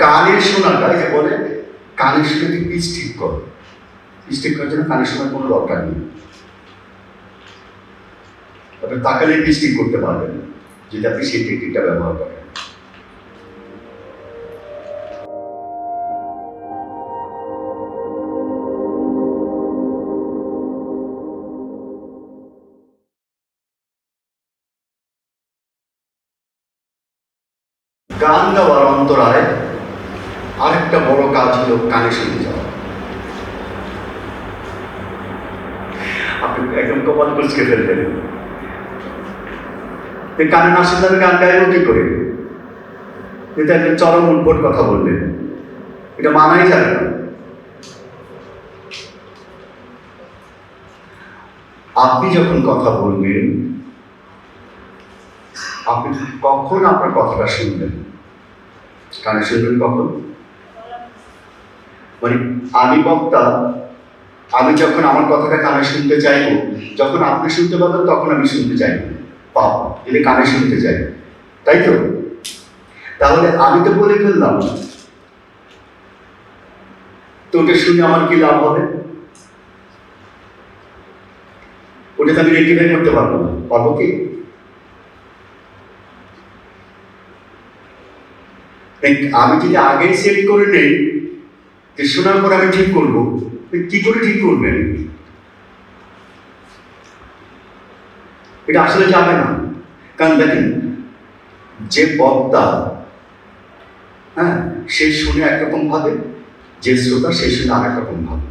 কানের শোনাটা যে বলে কানের শোনাকে পিচ ঠিক করো, পিচ ঠিক করার জন্য কানের শোনার কোনো দরকার নেই। আপনি তাকালে পিচ ঠিক করতে পারবেন যদি আপনি সেই টেকনিকটা ব্যবহার করেন। গান গাওয়ার অন্তরায় আরেকটা বড় কাজ হলো কানে শুনতে যাওয়া। আপনি একদম কপাল কুচকে ফেলবেন, কানে না শুনলে আমি গান গাইব কি করে? এটা একটা চরম উদ্ভট কথা বললেন, এটা মানাই যাবে না। আপনি যখন কথা বলবেন, আপনি কখন আপনার কথাটা শুনবেন? কানে শুনবেন কখন? মানে আমি বক্তা, আমি যখন আমার কথাটা কানে শুনতে চাইবো, যখন আপনি শুনতে পাবেন তখন আমি শুনতে চাইবো, পাবো, যদি কানে শুনতে চাই, তাই তো? তাহলে আমি তো বলে ফেললাম, তো ওটা শুনে আমার কি লাভ হবে? ওটা তো আমি রেক্টিফাই করতে পারবো না, পারবো কি? আমি যদি আগে সেট করে নেই যে শোনার পর আমি ঠিক করবো, কি করে ঠিক করবেন? এটা আসলে যাবে না। কারণ দেখেন, যে বক্তা, হ্যাঁ, সে শুনে একরকম ভাবে, যে শ্রোতা সে শুনে আরেক রকম ভাবে।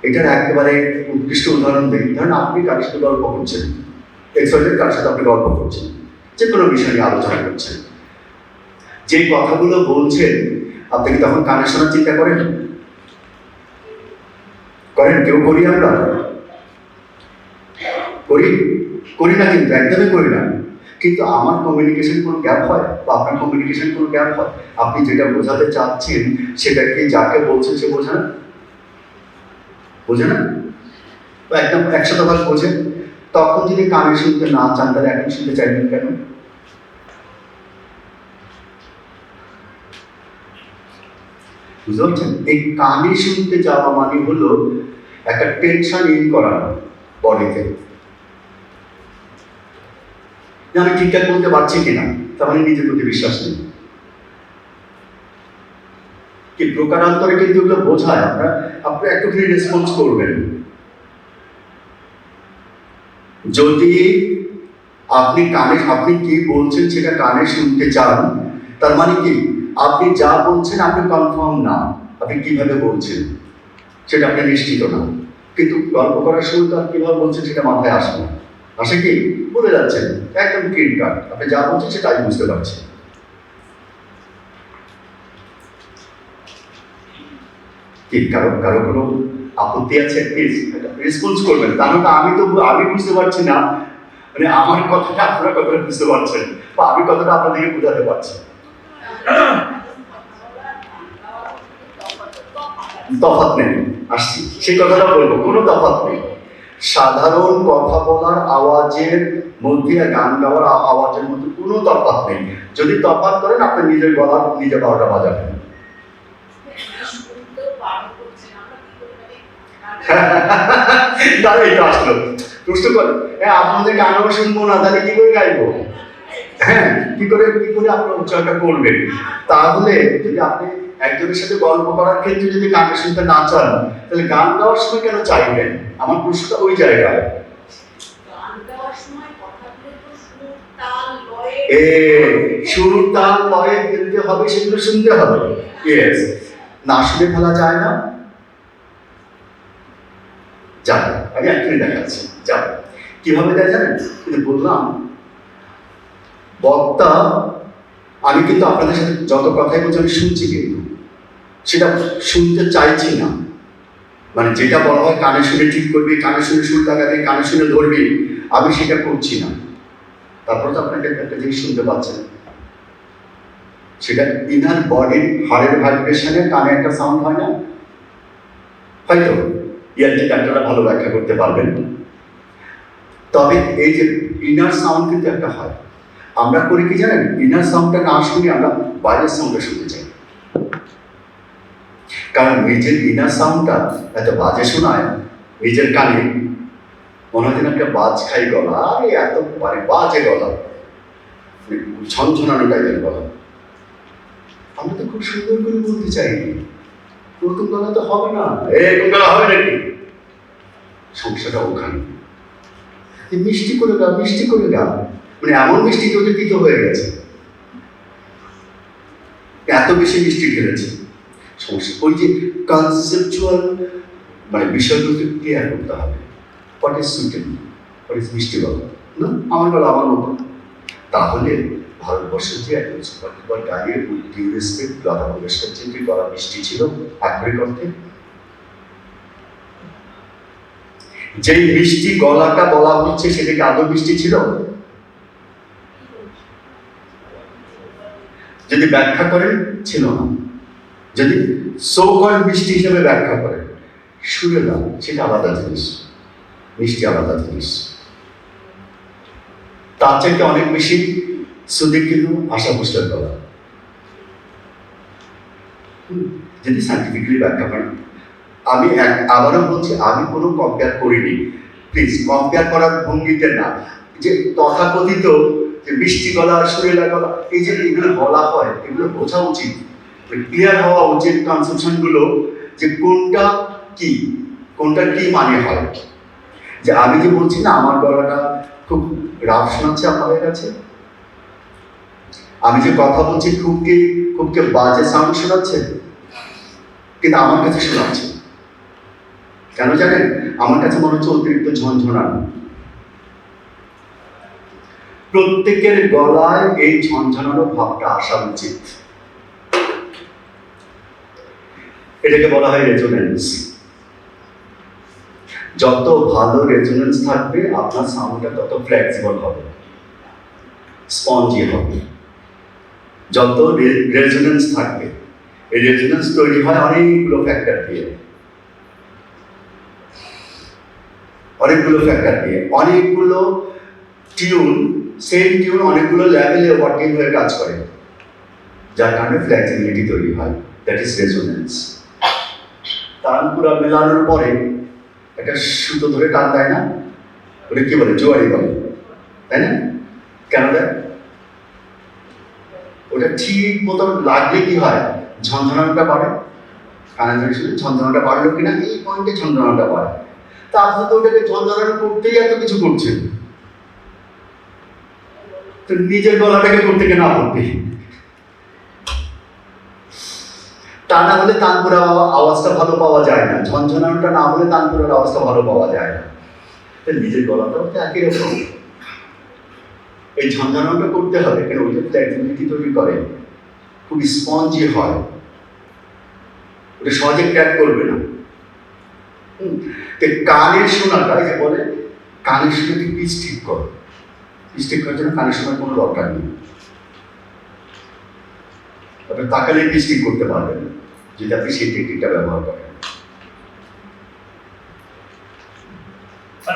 এটার একেবারে উৎকৃষ্ট উদাহরণ দিই। ধরেন আপনি কার সাথে গল্প করছেন, কার সাথে আপনি গল্প করছেন, যে কোনো বিষয় নিয়ে আলোচনা করছেন, যে কথাগুলো বলছেন আপনি কি তখন কানে শোনার চিন্তা করেন? করেন? কেউ করি? আমরা করি না, কিন্তু একদমই করি না। কিন্তু আমার কমিউনিকেশন কোনো গ্যাপ হয় বা আপনার কমিউনিকেশন কোনো গ্যাপ হয়, আপনি যেটা বোঝাতে চাচ্ছেন সেটা কি যাকে বলছেন সে বোঝে না? বোঝে না? একদম 100% বোঝে। তখন যদি কানে শুনতে না চান তাহলে এখন শুনতে চাইবেন কেন? বুঝতে পারছেন? এই কানে শুনতে যাওয়া মানে হলো একটা টেনশন ইন করানো বডিতে, আমি ঠিকঠাক বলতে পারছি কিনা, তার মানে নিজের প্রতি বিশ্বাস নেই। কি প্রকারান্তরে কিন্তু এগুলো বোঝায়, আপনি একটুখানি রেসপন্স করবেন। যদি আপনি কি বলছেন সেটা কানে শুনতে চান, তার মানে কি আপনি যা বলছেন আপনি কনফার্ম না, আপনি কিভাবে বলছেন সেটা আপনি নিশ্চিত না। কিন্তু গল্প করার শুরু তার কিভাবে বলছেন সেটা মাথায় আসে না, আসে কি? বলে যাচ্ছেন একদম ক্লিন কাট, আপনি যা বলছেন সেটা আমি বুঝতে পারছি। কি কারো কোনো আপত্তি আছে? প্লিজ রেসপন্স করবেন। তাহলে আমি বুঝতে পারছি না, মানে আমার কথাটা আপনারা কতটা বুঝতে পারছেন বা আমি কতটা আপনাদেরকে বোঝাতে পারছি। তফাৎ নেই, আসছি সেই কথাটা বলবো, কোনো তফাৎ নেই। সাধারণ কথা বলার আওয়াজের মধ্যে গান গাওয়ার আওয়াজের মধ্যে কোনো তফাৎ নেই। যদি তফাৎ করেন আপনি নিজের গলা নিজে 12টা বাজাবেন। তাহলে এটা আসলো প্রশ্ন করে, আপনাদের গানও শুনবো না, তাহলে কি করে গাইবো? হ্যাঁ, কি করে আপনি উচ্চারণটা করবেন? তাহলে যদি আপনি একজনের সাথে গল্প করার ক্ষেত্রে যদি গান শুনতে না চান, তাহলে গান গাওয়ার সময় কেন চাইবেন? আমার প্রশ্নটা ওই জায়গায়। সুর তাল লয়ে ফেলতে হবে, সেগুলো শুনতে হবে। ইয়েস, না শুনে ফেলা যায় না? যাবে, আমি এখনই দেখাচ্ছি যাবে কিভাবে দেয় জানেন? কিন্তু বললাম বক্তা, আমি কিন্তু আপনাদের সাথে যত কথাই বলছি আমি শুনছি, কিন্তু সেটা শুনতে চাইছি না। মানে যেটা বলা হয় কানে শুনে ঠিক করবি, কানে শুনে সুর লাগাবি, কানে শুনে ধরবি, আমি সেটা করছি না। তারপর তো আপনাকে একটা জিনিস শুনতে পাচ্ছেন, সেটা ইনার বডির হাড়ের ভাইব্রেশনে কানে একটা সাউন্ড হয় না? হয়তো ইয়ারলি ডাক্তাররা ভালো ব্যাখ্যা করতে পারবেন। তবে এই যে ইনার সাউন্ড কিন্তু একটা হয়, আমরা করি কি জানেন, ইনার সাউন্ডটা না শুনে আমরা বাইরের সাউন্ডটা শুনতে চাই, কারণ নিজের ইনার সাউন্ডটা এত বাজে শোনায় নিজের কানে, মনে হয় একটা বাজ খাই গলা, আরে এত মানে বাজে গলা, ঝনঝনানো টাইপের গলা। আমরা তো খুব সুন্দর করে বলতে চাই, নতুন গলা তো হবে না, এরকম গলা হবে নাকি? সমস্যাটা ওখানে। মিষ্টি করে গা, মিষ্টি করে গা, মানে এমন মিষ্টি তোদের দিতে হয়ে গেছে, এত বেশি মিষ্টি খেলেছে। সমস্যা ওই যে কনসেপচুয়াল মানে বিষয়গুলোকে ক্লিয়ার করতে হবে। What is suitable, what is মিষ্টি গলা, না আমার গলা আমার মতো। তাহলে ভারতবর্ষের যে একজন সুপারহিট গাইয়ের ডিউ রেসপেক্ট লতা মঙ্গেশকর যে গলা মিষ্টি ছিল আক্ষরিক অর্থে, যেই মিষ্টি গলাটা বলা হচ্ছে সেটাকে আদৌ মিষ্টি ছিল? যদি ব্যাখ্যা করেন ছিল না, যদি সো-কল্ড মিষ্টি হিসেবে ব্যাখ্যা করেন, সুরে না, সেটা আলাদা জিনিস, মিষ্টি আলাদা জিনিস। তার চাইতে অনেক বেশি সুদীপ কিন্তু আশা ভোসলের গলা, যদি সাইন্টিফিক্যালি ব্যাখ্যা করেন। আমি আবারও বলছি, আমি কোনো কম্পেয়ার করিনি, প্লিজ কম্পেয়ার করার ভঙ্গিতে না। যে তথাকথিত যে মিষ্টি গলা সুরেলা গলা, এই যে এগুলো বলা হয়, এগুলো বোঝা উচিত, ক্লিয়ার হওয়া উচিত কনসেপশনগুলো, যে কোনটা কি, কোনটা কি মানে হয়। যে আমি যে বলছি না আমার গলাটা খুব রাফ শোনাচ্ছে আপনাদের কাছে, আমি যে কথা বলছি খুবকে বাজে সাউন্ড শোনাচ্ছে, কিন্তু আমার কাছে শোনাচ্ছে কেন জানেন? আমার কাছে মনে হচ্ছে অতিরিক্ত ঝনঝনানো। প্রত্যেকের গলায় এই ঝনঝনানো ভাবটা আসা উচিত। এটাকে বলা হয় রেজোনেন্স। যত ভালো রেজোনেন্স থাকবে আপনার সাউন্ডটা তত ফ্লেক্সিবল হবে, স্পঞ্জি হবে। যত রেজোনেন্স থাকবে, এই রেজোনেন্স তৈরি হয় অনেকগুলো ফ্যাক্টর দিয়ে, অনেকগুলো টিউন, সেম টিউন অনেকগুলো লেভেলে ওয়ার্কিং হয়ে কাজ করে, যার কারণে ফ্লেক্সিবিলিটি তৈরি হয়, দ্যাট ইজ রেজোনেন্স। তানপুরা মেলানোর পরে একটা সুতো ধরে টান দেয় না, ওটা কি বলে, জোয়ারি বলে, তাই না? কেন দেয়? ওটা ঠিক মতো লাগলে কি হয়, ঝনঝনাটা বাড়ে। কানে ধরে ঝনঝনাটা বাড়লো কিনা, এই পয়েন্টে ঝনঝনাটা বাড়ে। তা আপনি তো ওটাকে ঝনঝনানো করতেই এত কিছু করছেন, তো নিজের গলাটাকে করতে কে না করতে? তা না হলে তানপুরা আওয়াজটা ভালো পাওয়া যায় না, ঝনঝনানোটা না হলে তানপুরার আওয়াজটা ভালো পাওয়া যায় না। নিজের গলাটাও তো একই রকম, এই ঝনঝনানোটা করতে হবে, কেন ওইটা ফ্লেক্সিবিলিটি তৈরি করে, খুব স্পঞ্জি হয়, ওটা সহজে ক্র্যাক করবে না। কানের শোনাটা, যে বলে কানের শোনাকে পিচ ঠিক করো, পিচ ঠিক করার জন্য কানের শোনার কোনো দরকার নেই, আপনি তাকালে পিচ ঠিক করতে পারবেন যদি আপনি সেই টেকনিকটা ব্যবহার করেন।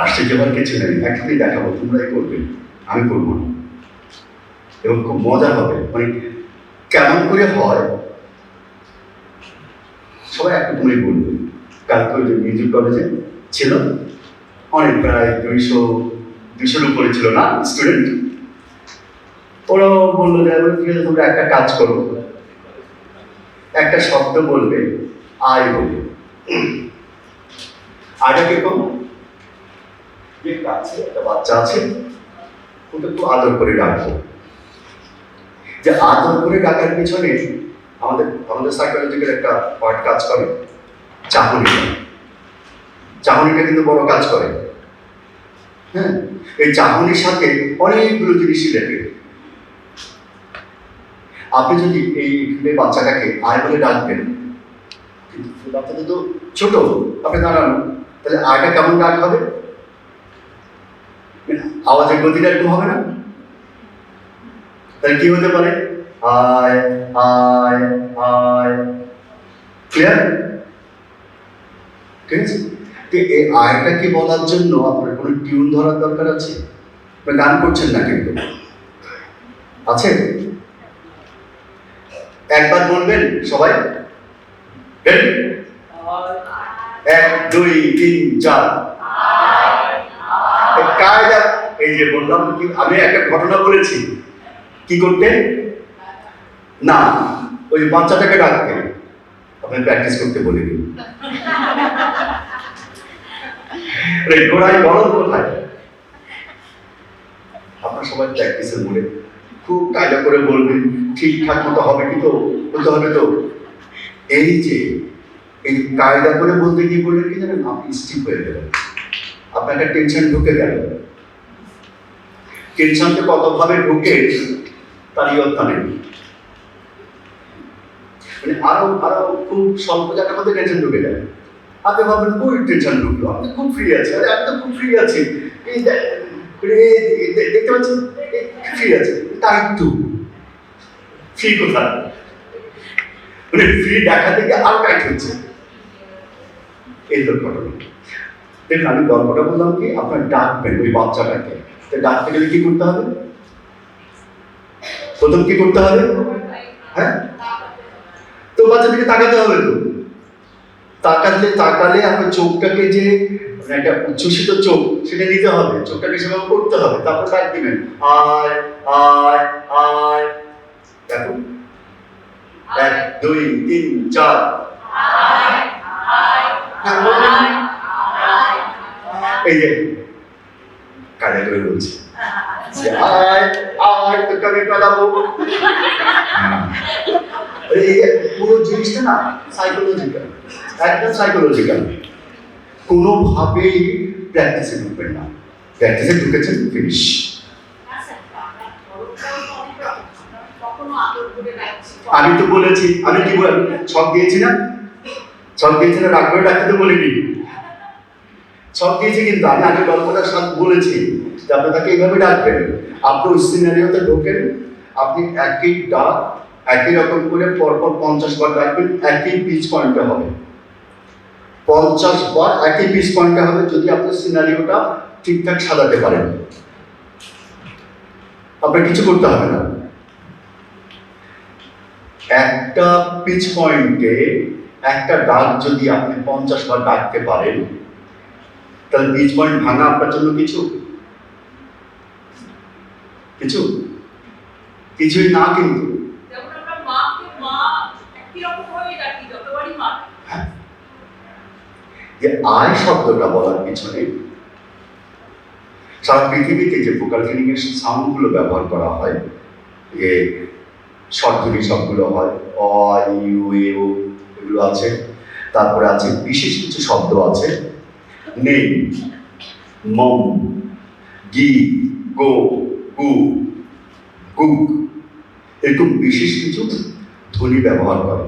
আশ্চর্যবার কিছু নেই, একসাথেই দেখাবো, তোমরাই করবে, আমি করবো না, এবং খুব মজা হবে। মানে কেমন করে হয় সবাই একটু তুমি বলবে। কালকে ওই যে মিউজিক কলেজে ছিল অনেক, প্রায় 200-200-র উপরে ছিল না স্টুডেন্ট। ওরাও বললো যে তোমরা একটা কাজ করো, একটা শব্দ বলবে, আয় বলবে। আয়টা কিরকম, যে কাছে একটা বাচ্চা আছে, ওটা একটু আদর করে ডাকবো। যে আদর করে ডাকার পিছনে আমাদের সাইকোলজিক্যাল একটা পার্ট কাজ করে, চাহনিটা কিন্তু বড় কাজ করে। হ্যাঁ, এই চাহনির সাথে অনেকগুলো জিনিস রিলেটেড। আপনি যদি এই বাচ্চাটাকে আয় বলে ডাকবেন, বাচ্চাটা তো ছোট, আপনি দাঁড়ানো, তাহলে আয়টা কেমন ডাক হবে, আওয়াজের গতিটা একটু হবে না? তাহলে কি হতে পারে, আয় আয় আয়, ক্লিয়ার? ঠিক আছে, এই আয়টা কি বলার জন্য আপনার কোনো টিউন ধরার দরকার আছে? আপনি গান করছেন না, কিন্তু আছে? একবার বলবেন সবাই, রেডি? 1 2 3 4। কায়দা, এই যে বললাম কি, আমি একটা ঘটনা বলেছি কি করতে না, ওই বাচ্চাটাকে ডাকতে, আপনি প্র্যাকটিস করতে বলিনি। গোড়ায় বলদ কোথায়? আপনার সবাই প্র্যাকটিসের বলে খুব কায়দা করে বলবেন, ঠিকঠাক মতো হবে কি, তো বলতে হবে তো। এই যে এই কায়দা করে বলতে গিয়ে বললেন কি জানেন, আপনি স্টিপ হয়ে গেলেন, আপনার একটা টেনশন ঢুকে গেল। টেনশনকে কতভাবে ঢুকে তার ইয়ত্তা নেই। মানে আরো আরো খুব স্বল্প জায়গার মধ্যে টেনশন ঢুকে যায়। আপনি ভাববেন খুব টেনশন ঢুকলো, আপনি খুব ফ্রি আছেন, আরে আমি তো খুব ফ্রি আছি, দেখতে পাচ্ছেন ফ্রি আছে, তাই একটু ফ্রি কোথায়, মানে ফ্রি দেখা থেকে আর টাইট হচ্ছে। এই তো ঘটনা। দেখুন, আমি গল্পটা বললাম কি, আপনার ডাকবেন ওই বাচ্চাটাকে, ডাকতে গেলে কি করতে হবে? প্রথম কি করতে হবে? হ্যাঁ, তো বাচ্চাটাকে তাকাতে হবে। তো তাকালে আপনার চোখটাকে যে একটা উচ্ছ্বসিত চোখ, সেটা নিতে হবে, চোখটাকে সেভাবে করতে হবে, তারপর ডাক দিবেন, আয় আয় আয়। দেখুন, 1 2 3 4। এই যে কায়দা করে বলছি, আয় আয় তোকে আমি পালাবো। এই পুরো জিনিসটা না সাইকোলজিক্যাল, একদম সাইকোলজিক্যাল। কোনোভাবেই প্র্যাকটিসে ঢুকবেন না, প্র্যাকটিসে ঢুকেছেন ফিনিশ। আমি তো বলেছি, আমি কি বল ছক দিয়েছি না, ছক দিয়েছি না, রাগ করে ডাকতে তো বলিনি, ছক দিয়েছি। কিন্তু আমি আগে গল্পটার সাথে বলেছি যে আপনি তাকে এইভাবে ডাকবেন, আপনি ওই সিনারিওতে ঢোকেন, আপনি একই ডাক একই রকম করে পরপর 50 বার ডাকবেন, একই পিচ পয়েন্টে হবে, 50 বার একই পিচ পয়েন্টে হবে, যদি আপনি সিনারিওটা ঠিকঠাক সাজাতে পারেন। আপনার কিছু করতে হবে না, একটা পিচ পয়েন্টে একটা ডাক যদি আপনি 50 বার ডাকতে পারেন, তাহলে পিচ পয়েন্ট ভাঙা আপনার জন্য কিছু কিছু কিছুই না। কিন্তু যে আয় শব্দটা বলার পিছনে সারা পৃথিবীতে যে ভোকাল ট্রেনিং এর সাউন্ডগুলো ব্যবহার করা হয়, যে স্বরধ্বনি সবগুলো হয়, অ ইউ এও এগুলো আছে, তারপরে আছে বিশেষ কিছু শব্দ আছে, নেই, মম, গি, গো, গু, গুক, এরকম বিশেষ কিছু ধ্বনি ব্যবহার করে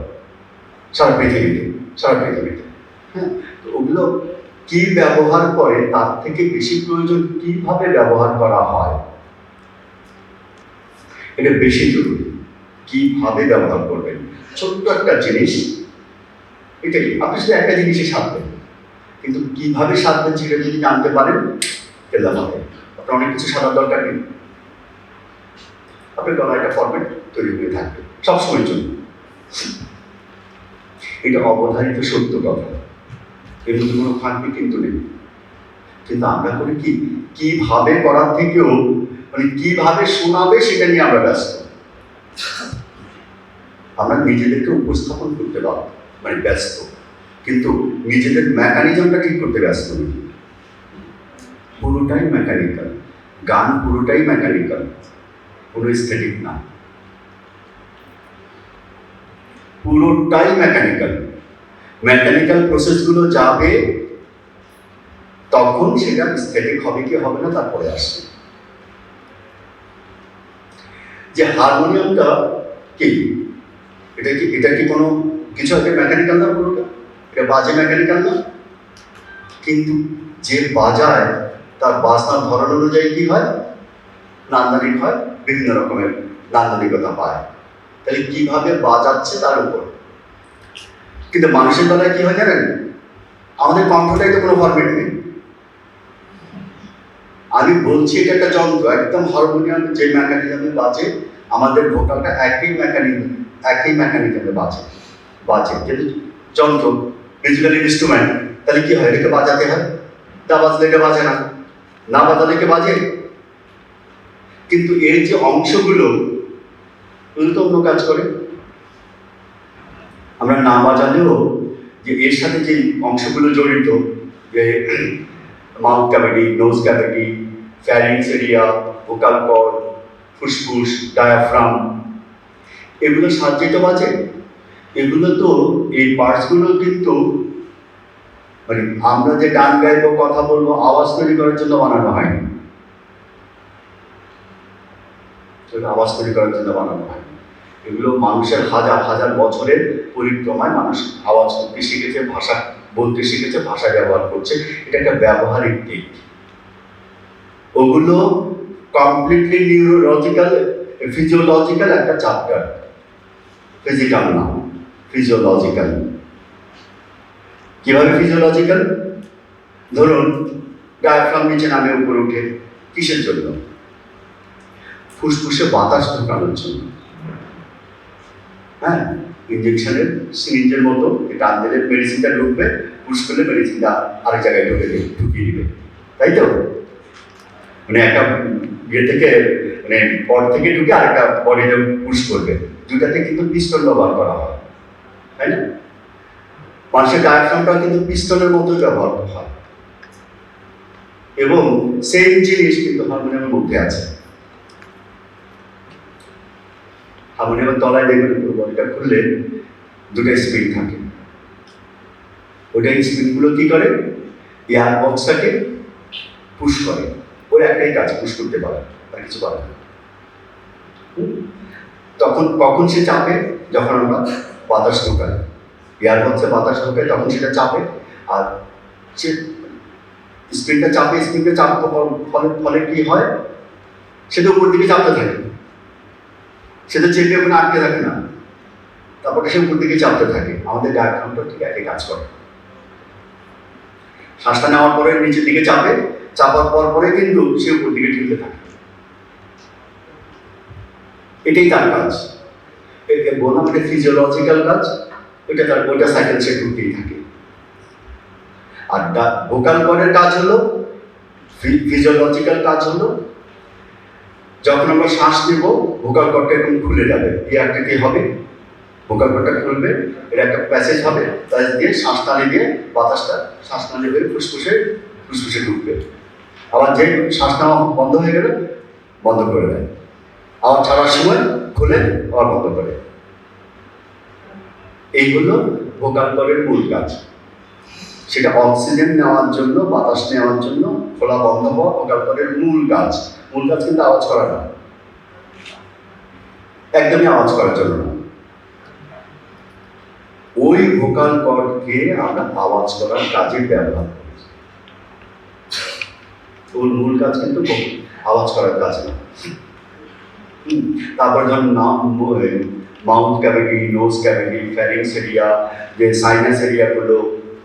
সারা পৃথিবীতে, সারা পৃথিবীতে। হ্যাঁ, ওগুলো কি ব্যবহার করে তার থেকে বেশি প্রয়োজন কিভাবে ব্যবহার করা হয়, এটা বেশি জরুরি। কিভাবে ব্যবহার করবেন, ছোট্ট একটা জিনিস, এটাই আপনি শুধু একটা জিনিসে সাধবেন, কিন্তু কিভাবে সাধবেন সেটা যদি জানতে পারেন তাহলে হবে। আপনার অনেক কিছু সাধার দরকার নেই, আপনার গলায় একটা ফরম্যাট তৈরি হয়ে থাকবে সবসময়ের জন্য। এটা অবধারিত সত্য কথা, এর মধ্যে কোনো ফাঁকি কিন্তু নেই। কিন্তু আমরা করি কি, কিভাবে করার থেকেও মানে কিভাবে শোনাবে সেটা নিয়ে আমরা ব্যস্ত। আমরা নিজেদেরকে উপস্থাপন করতে মানে ব্যস্ত, কিন্তু নিজেদের মেকানিজমটা ঠিক করতে ব্যস্ত নেই। পুরোটাই মেকানিক্যাল, গান পুরোটাই মেকানিক্যাল, কোনো স্থেটিক না, পুরোটাই মেকানিক্যাল। মেকানিক্যাল প্রসেসগুলো যাবে, তখন সেটা স্থেটিক হবে কি হবে না তারপরে আসবে। যে হারমোনিয়ামটা কি, এটা কি কোনো কিছু একটা মেকানিক্যাল না, পুরোটা এটা বাজে মেকানিক্যাল না, কিন্তু যে বাজায় তার বাজনার ধরন অনুযায়ী কি হয়, নান্দনিক হয়, বিভিন্ন রকমের নান্দনিকতা পায়। তাহলে কিভাবে বাজাচ্ছে তার উপর। কিন্তু মানুষের বেলায় কি হয় জানেন, আমাদের কণ্ঠটাই তো কোনো ফরম্যাট নেই। আমি বলছি এটা একটা যন্ত্র, একদম হারমোনিয়াম যে মেকানিজমে বাজে, আমাদের ভোকালটা একই মেকানিজমে বাজে যেহেতু যন্ত্র মিউজিক্যাল ইনস্ট্রুমেন্ট, তাহলে কি হয়, এটাকে বাজাতে হয়, তা বাজলে এটা বাজে না, না বাজালে কে বাজে। কিন্তু এর যে অংশগুলো তো অন্য কাজ করে। আমরা না বাজালেও যে এর সাথে যে অংশগুলো জড়িত, যে mouth cavity, nose cavity, pharynx area, vocal cord, ফুসফুস, ডায়াফ্রাম, এগুলো সাহায্যে তো বাজে। এগুলো তো এই পার্টসগুলো কিন্তু মানে আমরা যে গান গাইবো, কথা বলবো, আওয়াজ তৈরি করার জন্য বানানো হয়নি, আওয়াজ তৈরি করার জন্য বানানো হয়। এগুলো মানুষের হাজার হাজার বছরের পরিক্রমায় মানুষ আওয়াজ করতে শিখেছে, ভাষা বলতে শিখেছে, ভাষা ব্যবহার করছে। এটা একটা ব্যবহারিক দিক। ওগুলো কমপ্লিটলি নিউরোলজিক্যাল, ফিজিওলজিক্যাল একটা চ্যাপ্টার। ফিজিক্যাল না, ফিজিওলজিক্যাল। কিভাবে ফিজিওলজিক্যাল? ধরুন ডায়াফ্রাম নিচে নামে উপরে উঠে, কিসের জন্য? ফুসফুসে বাতাস ঢোকানোর জন্য। হ্যাঁ, ইঞ্জেকশনের সিরিঞ্জের মতো টান দিলে মেডিসিনটা ঢুকবে, পুশ করলে মেডিসিনটা আরেক জায়গায় ঢুকিয়ে দিবে, তাই তো? মানে একটা ইয়ে থেকে মানে পট থেকে ঢুকে আরেকটা বডিতে পুশ করবে, দুটাতে কিন্তু পিস্টন ব্যবহার করা হয়, তাই না? মানুষের ডায়াফ্রামটা কিন্তু পিস্টনের মতোই ব্যবহার হয়, এবং সেম জিনিস কিন্তু হারমোনিয়ামের মধ্যে আছে। হারমোনিয়ামের তলায় দেখবেন বডিটা খুললে দুটো স্প্রিং থাকে। ওইটা স্প্রিংগুলো কি করে? এয়ার বক্সটাকে পুশ করে। ওর একটাই কাজ, পুশ করতে পারে, আর কিছু পারে না। কখন সে চাপে? যখন আমরা বাতাস ঢোকাই, এয়ার বক্সে বাতাস ঢোকাই, তখন সেটা চাপে। আর সে স্প্রিংটা চাপে, স্প্রিংটা চাপতে ফলে কি হয়? সেটা উপর দিকে চাপতে থাকে, সেটা চেপে ওখানে আটকে থাকে না, তারপরে সে উপর দিকে চাপতে থাকে। আমাদের ডায়াফ্রামটা ঠিক একই কাজ করে। শ্বাসটা নেওয়ার পরে নিচের দিকে চাপে, চাপার পরে কিন্তু সে উপর দিকে ঠেলতে থাকে। এটাই তার কাজ। একে বললাম এটা ফিজিওলজিক্যাল কাজ, ওইটা সাইকেল সে ঢুকতেই থাকে। আর ভোকাল কর্ডের কাজ হলো, ফিজিওলজিক্যাল কাজ হলো, যখন আমরা শ্বাস নেব ভোকাল কর্ডটা এরকম খুলে যাবে, এই আকৃতি হবে, ভোকাল কর্ডটা খুলবে, এটা একটা প্যাসেজ হবে, প্যাসেজ দিয়ে শ্বাস টানে দিয়ে বাতাসটা শ্বাস টানে হয়ে ফুসফুসে ঢুকবে। আবার যে শ্বাস নেওয়া বন্ধ হয়ে গেলে বন্ধ করে দেয়, আবার ছাড়ার সময় খুলে আবার বন্ধ করে। এইগুলো ভোকাল কর্ডের মূল কাজ। সেটা অক্সিজেন নেওয়ার জন্য, বাতাস নেওয়ার জন্য খোলা বন্ধ হওয়া ভোকাল কর্ডের মূল কাজ। মূল কাজ কিন্তু আওয়াজ করা না, একদমই আওয়াজ করার জন্য না। ওই ভোকাল কর্ডকে আমরা আওয়াজ করার কাজে ব্যবহার করি। ওর মূল কাজ কিন্তু আওয়াজ করার কাজ না। তারপর ধরুন mouth cavity, nose cavity, pharynx area, যে সাইনাস এরিয়াগুলো,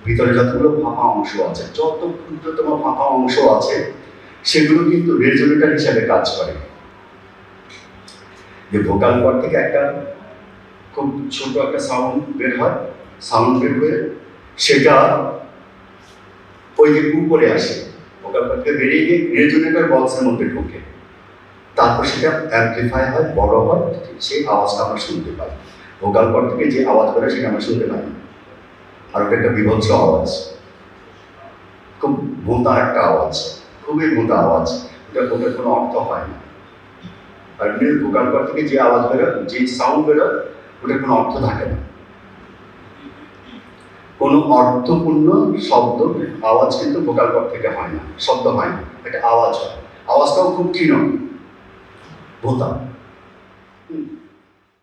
ভিতরে যতগুলো ফাঁপা অংশ আছে, যত ক্ষুদ্রতম ফাঁপা অংশ আছে, সেগুলো কিন্তু রেজোনেটর হিসাবে কাজ করে। যে ভোকাল কর্ড থেকে একটা খুব ছোট একটা সাউন্ড বের হয়, সাউন্ড বের হয়ে সেটা ওই যে উপরে আসে, ভোকাল কর্ড থেকে বেরিয়ে গিয়ে রেজোনেটর বক্সের মধ্যে ঢোকে, তারপর সেটা অ্যাম্পলিফাই হয়, বড় হয়, সেই আওয়াজটা আমরা শুনতে পাই। ভোকাল কর্ড থেকে যে আওয়াজ করে সেটা আমরা শুনতে পাই, আর ওটা একটা বিভৎস আওয়াজ, খুব ভোঁতা একটা আওয়াজ, খুবই ভোঁতা আওয়াজ, ওটার কোনো অর্থ হয় না। আর ভোকাল কর্ড থেকে যে আওয়াজ বেরোয়, যে সাউন্ড বেরোয়, ওটার কোনো অর্থ থাকে না। কোনো অর্থপূর্ণ শব্দ আওয়াজ কিন্তু ভোকাল কর্ড থেকে হয় না, শব্দ হয় না, একটা আওয়াজ হয়। আওয়াজটাও খুব ক্ষীণ, ভোঁতা।